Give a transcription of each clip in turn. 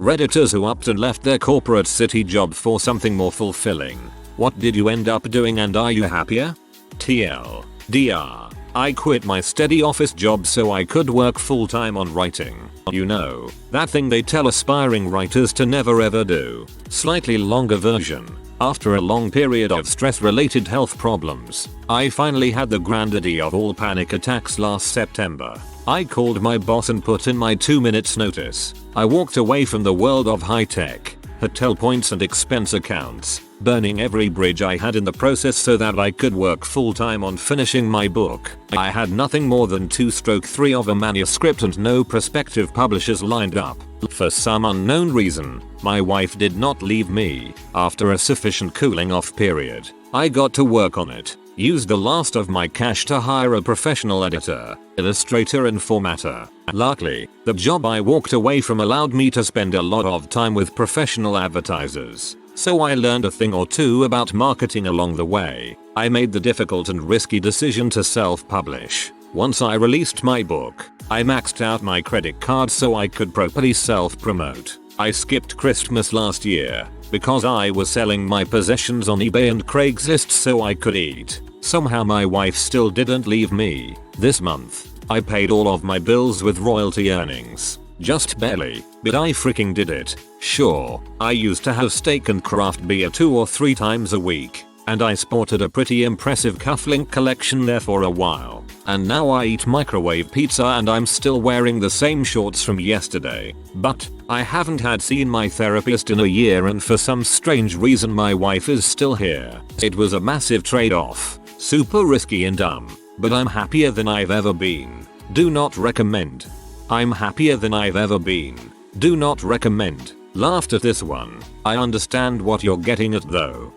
Redditors who upped and left their corporate city job for something more fulfilling. What did you end up doing and are you happier? TLDR. I quit my steady office job so I could work full time on writing. You know, that thing they tell aspiring writers to never ever do. Slightly longer version. After a long period of stress-related health problems, I finally had the granddaddy of all panic attacks last September. I called my boss and put in my 2 minutes notice. I walked away from the world of high-tech, hotel points and expense accounts, burning every bridge I had in the process so that I could work full-time on finishing my book. I had nothing more than 2/3 of a manuscript and no prospective publishers lined up. For some unknown reason, my wife did not leave me. After a sufficient cooling off period, I got to work on it. Used the last of my cash to hire a professional editor, illustrator and formatter. Luckily, the job I walked away from allowed me to spend a lot of time with professional advertisers. So I learned a thing or two about marketing along the way. I made the difficult and risky decision to self-publish. Once I released my book, I maxed out my credit card so I could properly self-promote. I skipped Christmas last year because I was selling my possessions on eBay and Craigslist so I could eat. Somehow my wife still didn't leave me. This month, I paid all of my bills with royalty earnings. Just barely, but I freaking did it. Sure, I used to have steak and craft beer 2 or 3 times a week, and I sported a pretty impressive cufflink collection there for a while. And now I eat microwave pizza and I'm still wearing the same shorts from yesterday. But I haven't seen my therapist in a year and for some strange reason my wife is still here. It was a massive trade-off. Super risky and dumb. But I'm happier than I've ever been. Do not recommend. I'm happier than I've ever been. Do not recommend. Laughed at this one. I understand what you're getting at though.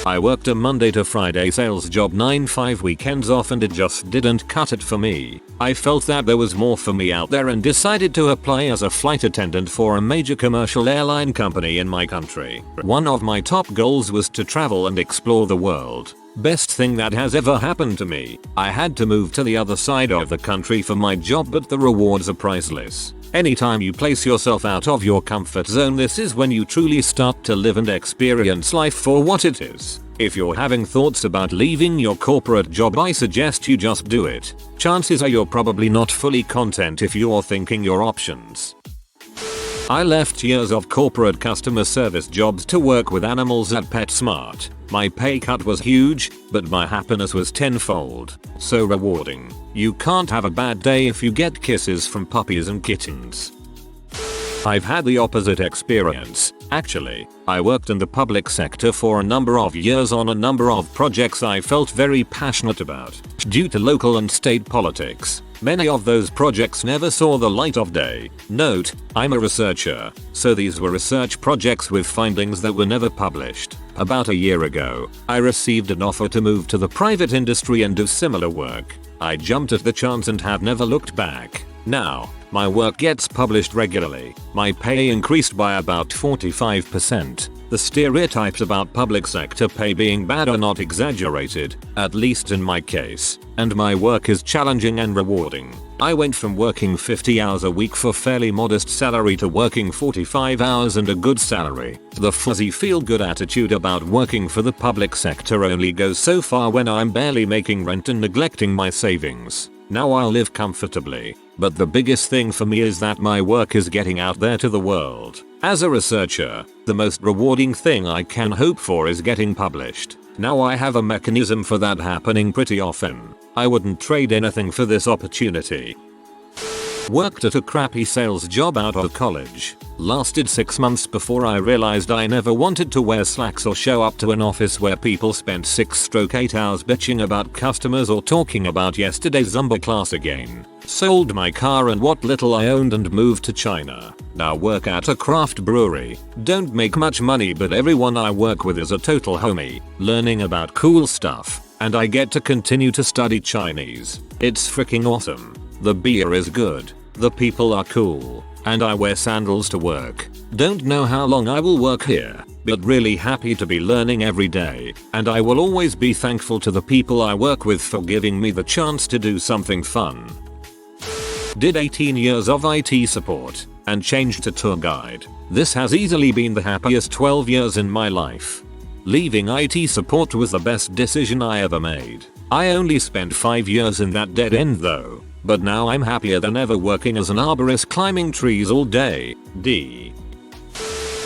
I worked a Monday to Friday sales job 9/5 weekends off and it just didn't cut it for me. I felt that there was more for me out there and decided to apply as a flight attendant for a major commercial airline company in my country. One of my top goals was to travel and explore the world. Best thing that has ever happened to me. I had to move to the other side of the country for my job but the rewards are priceless. Anytime you place yourself out of your comfort zone, this is when you truly start to live and experience life for what it is. If you're having thoughts about leaving your corporate job, I suggest you just do it. Chances are you're probably not fully content if you're thinking your options. I left years of corporate customer service jobs to work with animals at PetSmart. My pay cut was huge, but my happiness was tenfold. So rewarding. You can't have a bad day if you get kisses from puppies and kittens. I've had the opposite experience. Actually, I worked in the public sector for a number of years on a number of projects I felt very passionate about. Due to local and state politics, many of those projects never saw the light of day. Note, I'm a researcher, so these were research projects with findings that were never published. About a year ago, I received an offer to move to the private industry and do similar work. I jumped at the chance and have never looked back. Now, my work gets published regularly. My pay increased by about 45%. The stereotypes about public sector pay being bad are not exaggerated, at least in my case, and my work is challenging and rewarding. I went from working 50 hours a week for fairly modest salary to working 45 hours and a good salary. The fuzzy feel-good attitude about working for the public sector only goes so far when I'm barely making rent and neglecting my savings. Now I'll live comfortably. But the biggest thing for me is that my work is getting out there to the world. As a researcher, the most rewarding thing I can hope for is getting published. Now I have a mechanism for that happening pretty often. I wouldn't trade anything for this opportunity. Worked at a crappy sales job out of college. Lasted 6 months before I realized I never wanted to wear slacks or show up to an office where people spent 6-8 hours bitching about customers or talking about yesterday's Zumba class again. Sold my car and what little I owned and moved to China. Now work at a craft brewery. Don't make much money but everyone I work with is a total homie. Learning about cool stuff. And I get to continue to study Chinese. It's freaking awesome. The beer is good. The people are cool. And I wear sandals to work. Don't know how long I will work here, but really happy to be learning every day. And I will always be thankful to the people I work with for giving me the chance to do something fun. Did 18 years of IT support. and changed to tour guide. This has easily been the happiest 12 years in my life. Leaving IT support was the best decision I ever made. I only spent 5 years in that dead end though, but now I'm happier than ever working as an arborist climbing trees all day.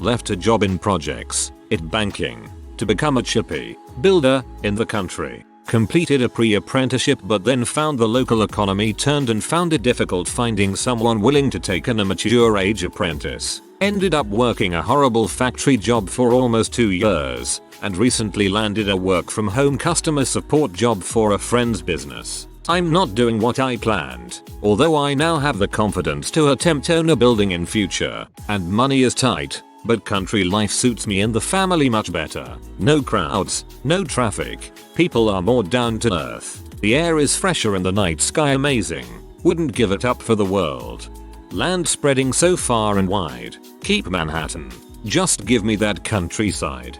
Left a job in projects, banking, to become a chippy builder in the country. Completed a pre-apprenticeship but then found the local economy turned and found it difficult finding someone willing to take an immature age apprentice. Ended up working a horrible factory job for almost 2 years, and recently landed a work from home customer support job for a friend's business. I'm not doing what I planned, although I now have the confidence to attempt own a building in future, and money is tight. But country life suits me and the family much better. No crowds, no traffic, people are more down to earth, the air is fresher and the night sky amazing. Wouldn't give it up for the world. Land spreading so far and wide. Keep Manhattan. Just give me that countryside.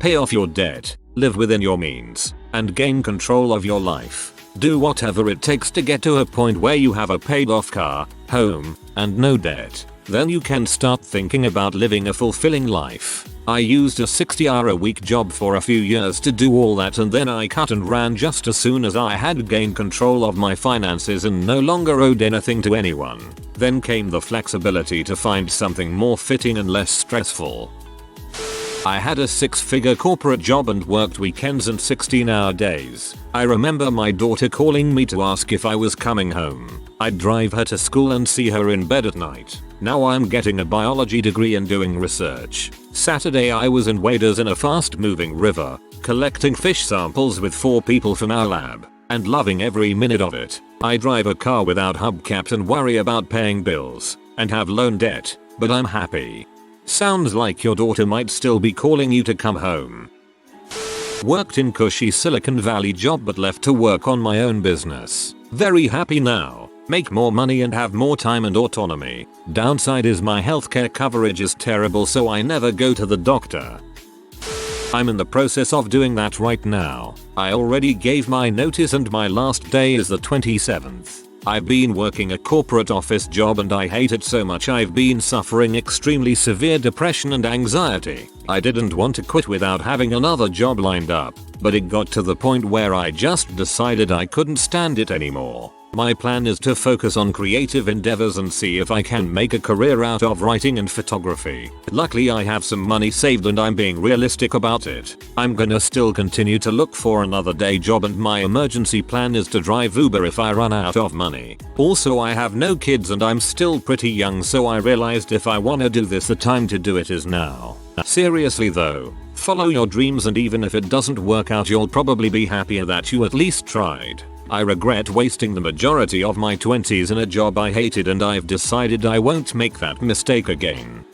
Pay off your debt, live within your means, and gain control of your life. Do whatever it takes to get to a point where you have a paid off car, home, and no debt. Then you can start thinking about living a fulfilling life. I used a 60-hour-a-week job for a few years to do all that, and then I cut and ran just as soon as I had gained control of my finances and no longer owed anything to anyone. Then came the flexibility to find something more fitting and less stressful. I had a 6-figure corporate job and worked weekends and 16-hour days. I remember my daughter calling me to ask if I was coming home. I'd drive her to school and see her in bed at night. Now I'm getting a biology degree and doing research. Saturday I was in waders in a fast-moving river, collecting fish samples with 4 people from our lab, and loving every minute of it. I drive a car without hubcaps and worry about paying bills, and have loan debt, but I'm happy. Sounds like your daughter might still be calling you to come home. Worked in cushy Silicon Valley job but left to work on my own business. Very happy now. Make more money and have more time and autonomy. Downside is my healthcare coverage is terrible, so I never go to the doctor. I'm in the process of doing that right now. I already gave my notice and my last day is the 27th. I've been working a corporate office job and I hate it so much. I've been suffering extremely severe depression and anxiety. I didn't want to quit without having another job lined up, but it got to the point where I just decided I couldn't stand it anymore. My plan is to focus on creative endeavors and see if I can make a career out of writing and photography. Luckily I have some money saved and I'm being realistic about it. I'm gonna still continue to look for another day job and my emergency plan is to drive Uber if I run out of money. Also I have no kids and I'm still pretty young, so I realized if I wanna do this, the time to do it is now. Seriously though, follow your dreams and even if it doesn't work out you'll probably be happier that you at least tried. I regret wasting the majority of my 20s in a job I hated and I've decided I won't make that mistake again.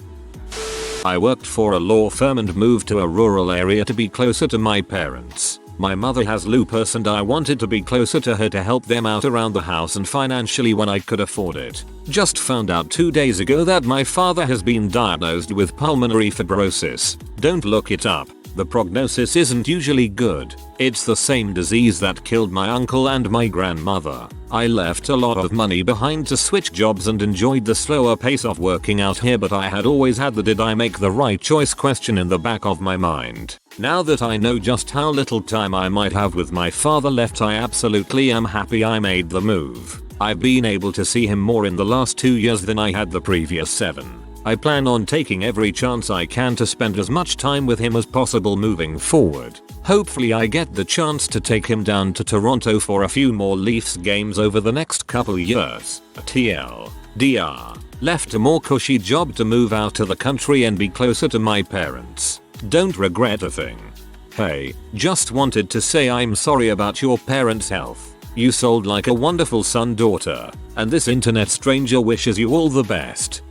I worked for a law firm and moved to a rural area to be closer to my parents. My mother has lupus and I wanted to be closer to her to help them out around the house and financially when I could afford it. Just found out 2 days ago that my father has been diagnosed with pulmonary fibrosis. Don't look it up. The prognosis isn't usually good. It's the same disease that killed my uncle and my grandmother. I left a lot of money behind to switch jobs and enjoyed the slower pace of working out here, but I had always had the did I make the right choice question in the back of my mind. Now that I know just how little time I might have with my father left, I absolutely am happy I made the move. I've been able to see him more in the last 2 years than I had the previous 7. I plan on taking every chance I can to spend as much time with him as possible moving forward. Hopefully I get the chance to take him down to Toronto for a few more Leafs games over the next couple years. TLDR. Left a more cushy job to move out to the country and be closer to my parents. Don't regret a thing. Hey, just wanted to say I'm sorry about your parents' health. You sold like a wonderful son-daughter, and this internet stranger wishes you all the best.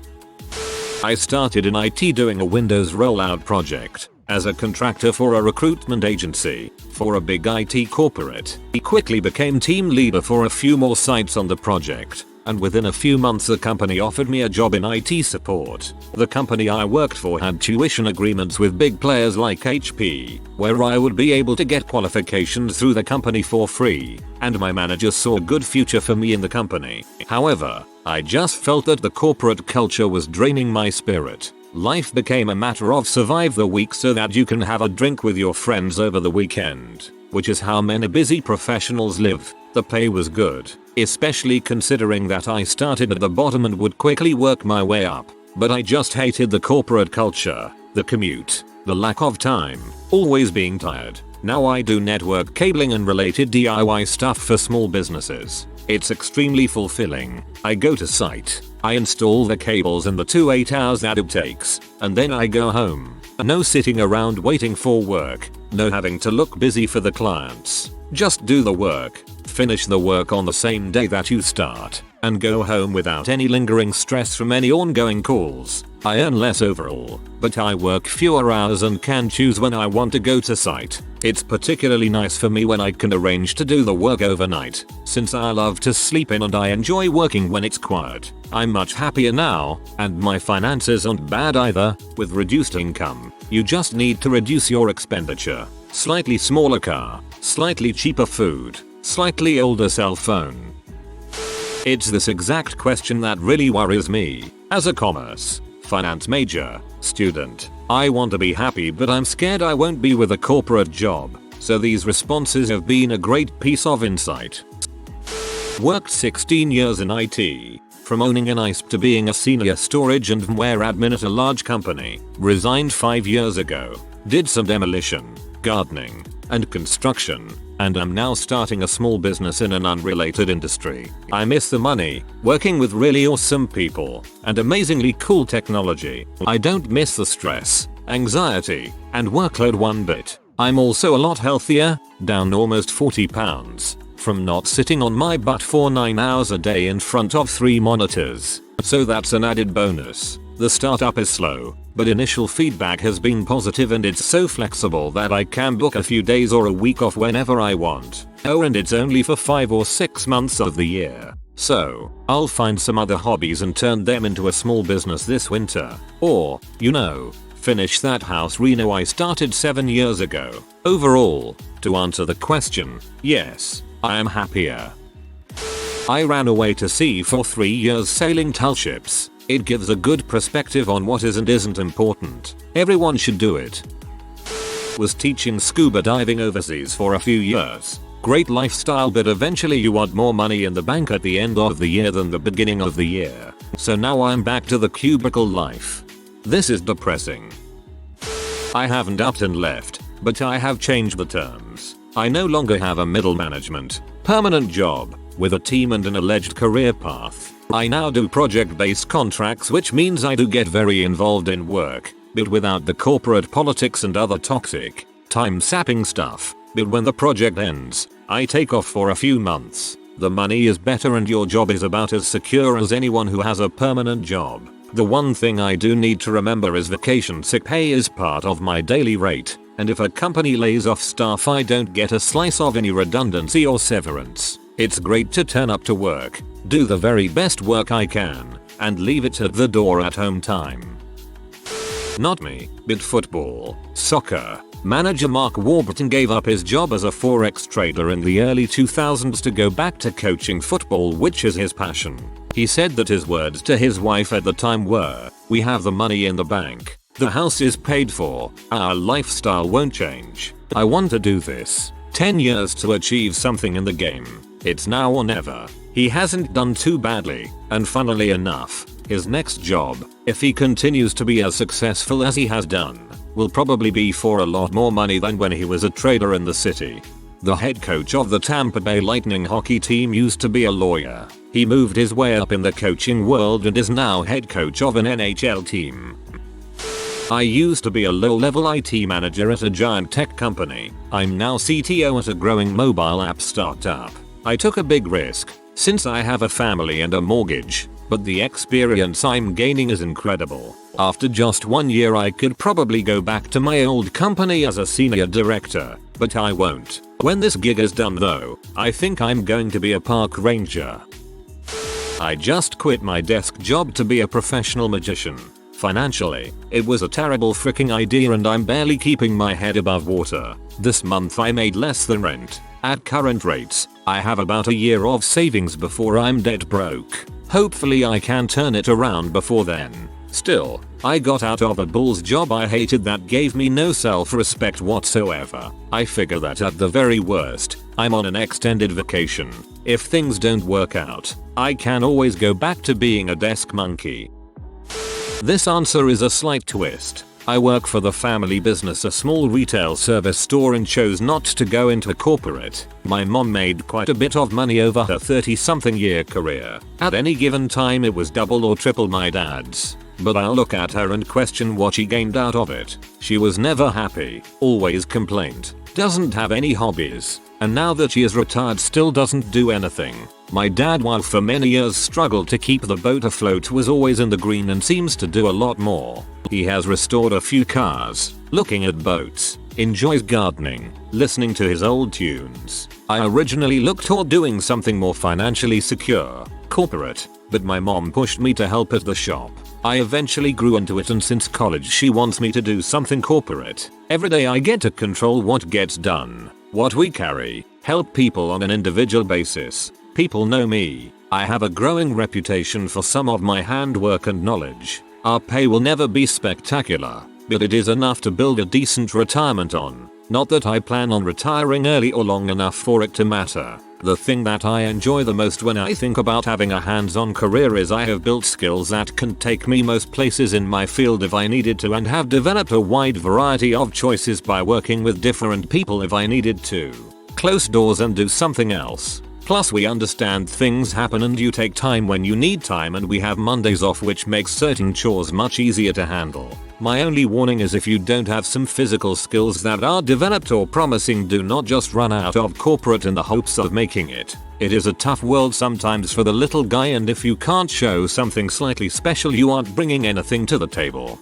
I started in IT doing a Windows rollout project as a contractor for a recruitment agency for a big IT corporate. He quickly became team leader for a few more sites on the project, and within a few months the company offered me a job in IT support. The company I worked for had tuition agreements with big players like HP, where I would be able to get qualifications through the company for free, and my manager saw a good future for me in the company. However, I just felt that the corporate culture was draining my spirit. Life became a matter of survive the week so that you can have a drink with your friends over the weekend, which is how many busy professionals live. The pay was good, especially considering that I started at the bottom and would quickly work my way up. But I just hated the corporate culture, the commute, the lack of time, always being tired. Now I do network cabling and related DIY stuff for small businesses. It's extremely fulfilling. I go to site, I install the cables in the 8 hours that it takes, and then I go home. No sitting around waiting for work, no having to look busy for the clients. Just do the work, finish the work on the same day that you start, and go home without any lingering stress from any ongoing calls. I earn less overall, but I work fewer hours and can choose when I want to go to site. It's particularly nice for me when I can arrange to do the work overnight, since I love to sleep in and I enjoy working when it's quiet. I'm much happier now, and my finances aren't bad either. With reduced income, you just need to reduce your expenditure. Slightly smaller car, slightly cheaper food, slightly older cell phone. It's this exact question that really worries me. As a finance major, student, I want to be happy but I'm scared I won't be with a corporate job, so these responses have been a great piece of insight. Worked 16 years in IT, from owning an ISP to being a senior storage and firmware admin at a large company. Resigned 5 years ago, did some demolition, gardening, and construction, and I'm now starting a small business in an unrelated industry. I miss the money, working with really awesome people, and amazingly cool technology. I don't miss the stress, anxiety, and workload one bit. I'm also a lot healthier, down almost 40 pounds, from not sitting on my butt for 9 hours a day in front of 3 monitors. So that's an added bonus. The startup is slow, but initial feedback has been positive and it's so flexible that I can book a few days or a week off whenever I want. Oh, and it's only for 5 or 6 months of the year. So, I'll find some other hobbies and turn them into a small business this winter. Or, finish that house reno I started 7 years ago. Overall, to answer the question, yes, I am happier. I ran away to sea for 3 years sailing tull ships. It gives a good perspective on what is and isn't important. Everyone should do it. Was teaching scuba diving overseas for a few years. Great lifestyle, but eventually you want more money in the bank at the end of the year than the beginning of the year. So now I'm back to the cubicle life. This is depressing. I haven't upped and left, but I have changed the terms. I no longer have a middle management, permanent job, with a team and an alleged career path. I now do project-based contracts, which means I do get very involved in work, but without the corporate politics and other toxic, time-sapping stuff. But when the project ends, I take off for a few months. The money is better and your job is about as secure as anyone who has a permanent job. The one thing I do need to remember is vacation sick pay is part of my daily rate, and if a company lays off staff I don't get a slice of any redundancy or severance. It's great to turn up to work, do the very best work I can, and leave it at the door at home time. Not me, but football, soccer. Manager Mark Warburton gave up his job as a forex trader in the early 2000s to go back to coaching football, which is his passion. He said that his words to his wife at the time were, "We have the money in the bank. The house is paid for. Our lifestyle won't change. I want to do this. 10 years to achieve something in the game. It's now or never." He hasn't done too badly, and funnily enough, his next job, if he continues to be as successful as he has done, will probably be for a lot more money than when he was a trader in the city. The head coach of the Tampa Bay Lightning hockey team used to be a lawyer. He moved his way up in the coaching world and is now head coach of an NHL team. I used to be a low-level IT manager at a giant tech company. I'm now CTO at a growing mobile app startup. I took a big risk, since I have a family and a mortgage, but the experience I'm gaining is incredible. After just 1 year I could probably go back to my old company as a senior director, but I won't. When this gig is done though, I think I'm going to be a park ranger. I just quit my desk job to be a professional magician. Financially, it was a terrible freaking idea and I'm barely keeping my head above water. This month I made less than rent. At current rates, I have about a year of savings before I'm dead broke. Hopefully I can turn it around before then. Still, I got out of a bull's job I hated that gave me no self-respect whatsoever. I figure that at the very worst, I'm on an extended vacation. If things don't work out, I can always go back to being a desk monkey. This answer is a slight twist. I work for the family business, a small retail service store, and chose not to go into corporate. My mom made quite a bit of money over her 30-something year career. At any given time it was double or triple my dad's. But I'll look at her and question what she gained out of it. She was never happy, always complained, doesn't have any hobbies, and now that she is retired still doesn't do anything. My dad, while for many years struggled to keep the boat afloat, was always in the green and seems to do a lot more. He has restored a few cars, looking at boats, enjoys gardening, listening to his old tunes. I originally looked toward doing something more financially secure, corporate, but my mom pushed me to help at the shop. I eventually grew into it, and since college she wants me to do something corporate. Every day I get to control what gets done, what we carry, help people on an individual basis. People know me. I have a growing reputation for some of my handwork and knowledge. Our pay will never be spectacular, but it is enough to build a decent retirement on. Not that I plan on retiring early or long enough for it to matter. The thing that I enjoy the most when I think about having a hands-on career is I have built skills that can take me most places in my field if I needed to, and have developed a wide variety of choices by working with different people if I needed to close doors and do something else. Plus we understand things happen and you take time when you need time, and we have Mondays off, which makes certain chores much easier to handle. My only warning is if you don't have some physical skills that are developed or promising, do not just run out of corporate in the hopes of making it. It is a tough world sometimes for the little guy, and if you can't show something slightly special, you aren't bringing anything to the table.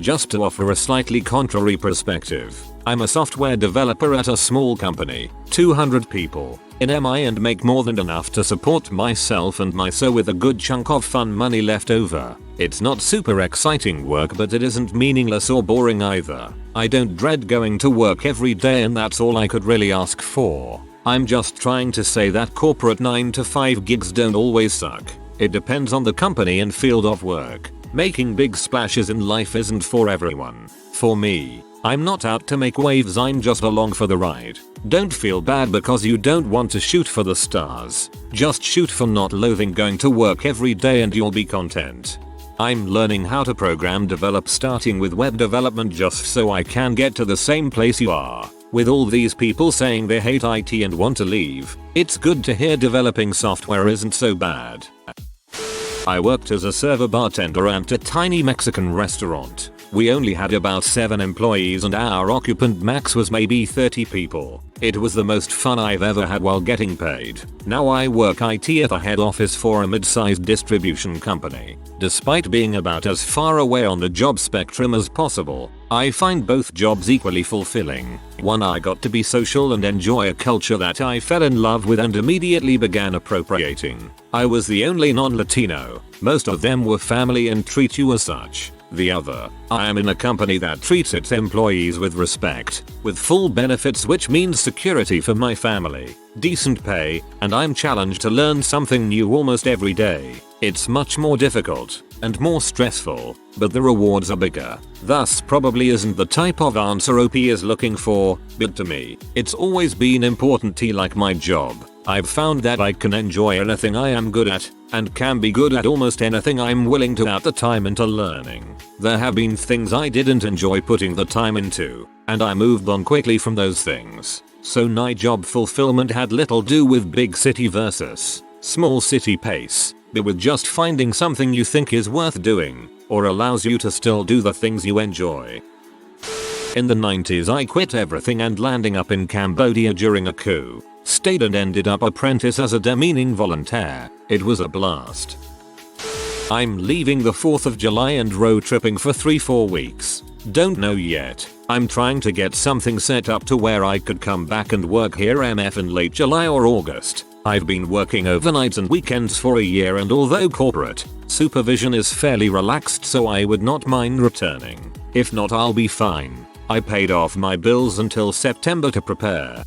Just to offer a slightly contrary perspective, I'm a software developer at a small company, 200 people, in MI, and make more than enough to support myself and my so with a good chunk of fun money left over. It's not super exciting work, but it isn't meaningless or boring either. I don't dread going to work every day, and that's all I could really ask for. I'm just trying to say that corporate 9-to-5 gigs don't always suck. It depends on the company and field of work. Making big splashes in life isn't for everyone. For me, I'm not out to make waves, I'm just along for the ride. Don't feel bad because you don't want to shoot for the stars. Just shoot for not loathing going to work every day and you'll be content. I'm learning how to program develop, starting with web development just so I can get to the same place you are. With all these people saying they hate IT and want to leave, it's good to hear developing software isn't so bad. I worked as a server bartender at a tiny Mexican restaurant. We only had about 7 employees and our occupant max was maybe 30 people. It was the most fun I've ever had while getting paid. Now I work IT at the head office for a mid-sized distribution company. Despite being about as far away on the job spectrum as possible, I find both jobs equally fulfilling. One, I got to be social and enjoy a culture that I fell in love with and immediately began appropriating. I was the only non-Latino. Most of them were family and treat you as such. The other, I am in a company that treats its employees with respect, with full benefits, which means security for my family, decent pay, and I'm challenged to learn something new almost every day. It's much more difficult and more stressful, but the rewards are bigger. Thus probably isn't the type of answer OP is looking for, but to me, it's always been important to like my job. I've found that I can enjoy anything I am good at, and can be good at almost anything I'm willing to at the time into learning. There have been things I didn't enjoy putting the time into, and I moved on quickly from those things. So my job fulfillment had little do with big city versus small city pace, but with just finding something you think is worth doing, or allows you to still do the things you enjoy. In the 90s I quit everything and landing up in Cambodia during a coup. Stayed and ended up apprentice as a demeaning volunteer. It was a blast. I'm leaving the 4th of July and road tripping for 3-4 weeks. Don't know yet. I'm trying to get something set up to where I could come back and work here MF in late July or August. I've been working overnights and weekends for a year, and although corporate supervision is fairly relaxed, so I would not mind returning. If not, I'll be fine. I paid off my bills until September to prepare.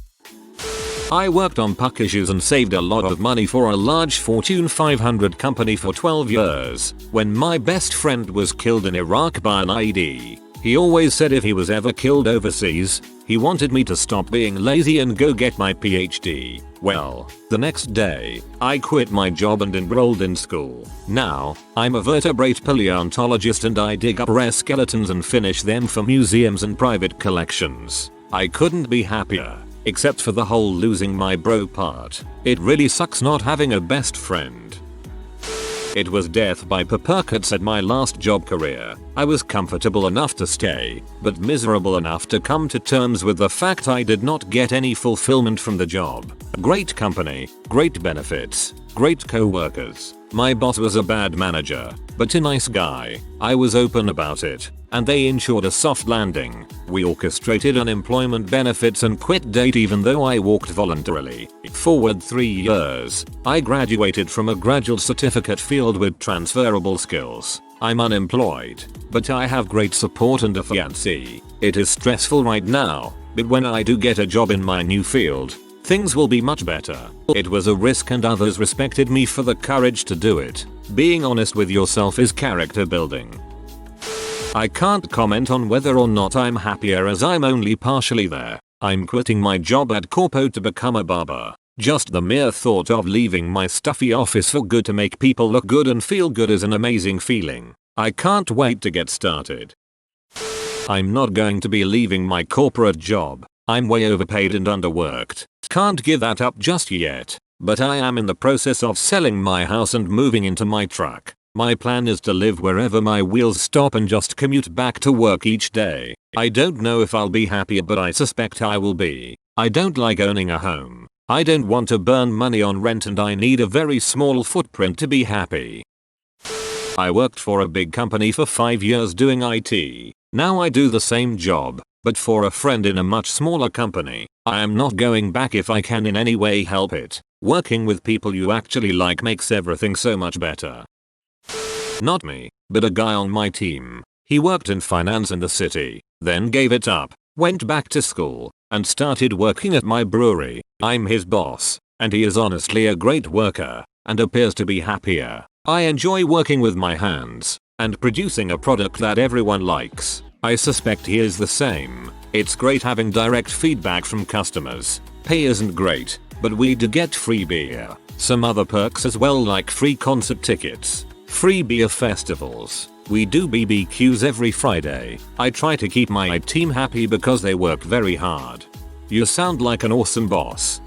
I worked on puck issues and saved a lot of money for a large Fortune 500 company for 12 years. When my best friend was killed in Iraq by an IED, he always said if he was ever killed overseas, he wanted me to stop being lazy and go get my PhD. Well, the next day, I quit my job and enrolled in school. Now, I'm a vertebrate paleontologist and I dig up rare skeletons and finish them for museums and private collections. I couldn't be happier. Except for the whole losing my bro part. It really sucks not having a best friend. It was death by percuts at my last job career. I was comfortable enough to stay, but miserable enough to come to terms with the fact I did not get any fulfillment from the job. Great company, great benefits, great co-workers. My boss was a bad manager, but a nice guy. I was open about it, and they ensured a soft landing. We orchestrated unemployment benefits and quit date even though I walked voluntarily. Forward 3 years, I graduated from a graduate certificate field with transferable skills. I'm unemployed, but I have great support and a fiancé. It is stressful right now, but when I do get a job in my new field, things will be much better. It was a risk and others respected me for the courage to do it. Being honest with yourself is character building. I can't comment on whether or not I'm happier as I'm only partially there. I'm quitting my job at Corpo to become a barber. Just the mere thought of leaving my stuffy office for good to make people look good and feel good is an amazing feeling. I can't wait to get started. I'm not going to be leaving my corporate job. I'm way overpaid and underworked. Can't give that up just yet. But I am in the process of selling my house and moving into my truck. My plan is to live wherever my wheels stop and just commute back to work each day. I don't know if I'll be happier, but I suspect I will be. I don't like owning a home. I don't want to burn money on rent and I need a very small footprint to be happy. I worked for a big company for 5 years doing IT. Now I do the same job, but for a friend in a much smaller company. I am not going back if I can in any way help it. Working with people you actually like makes everything so much better. Not me, but a guy on my team. He worked in finance in the city, then gave it up, went back to school, and started working at my brewery. I'm his boss, and he is honestly a great worker, and appears to be happier. I enjoy working with my hands, and producing a product that everyone likes. I suspect he is the same. It's great having direct feedback from customers. Pay isn't great, but we do get free beer. Some other perks as well, like free concert tickets. Free beer festivals. We do BBQs every Friday. I try to keep my team happy because they work very hard. You sound like an awesome boss.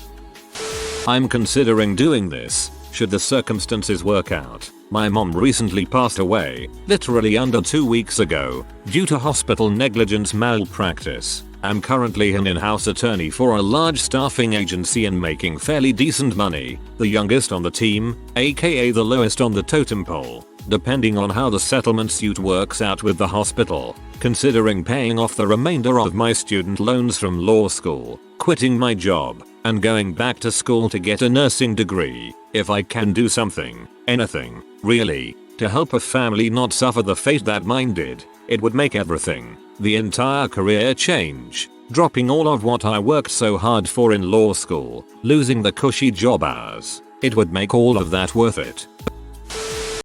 I'm considering doing this, should the circumstances work out. My mom recently passed away, literally under 2 weeks ago, due to hospital negligence malpractice. I'm currently an in-house attorney for a large staffing agency and making fairly decent money, the youngest on the team, aka the lowest on the totem pole, depending on how the settlement suit works out with the hospital. Considering paying off the remainder of my student loans from law school, quitting my job, and going back to school to get a nursing degree, if I can do something, anything, really, to help a family not suffer the fate that mine did, it would make everything, the entire career change. Dropping all of what I worked so hard for in law school, losing the cushy job hours, it would make all of that worth it.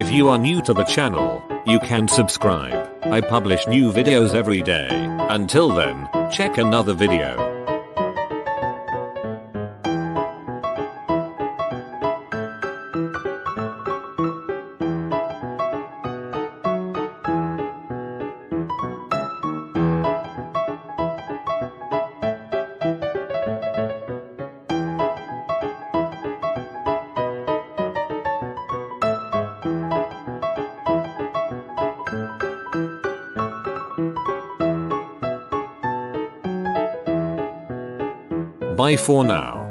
If you are new to the channel, you can subscribe. I publish new videos every day. Until then, check another video. Bye for now.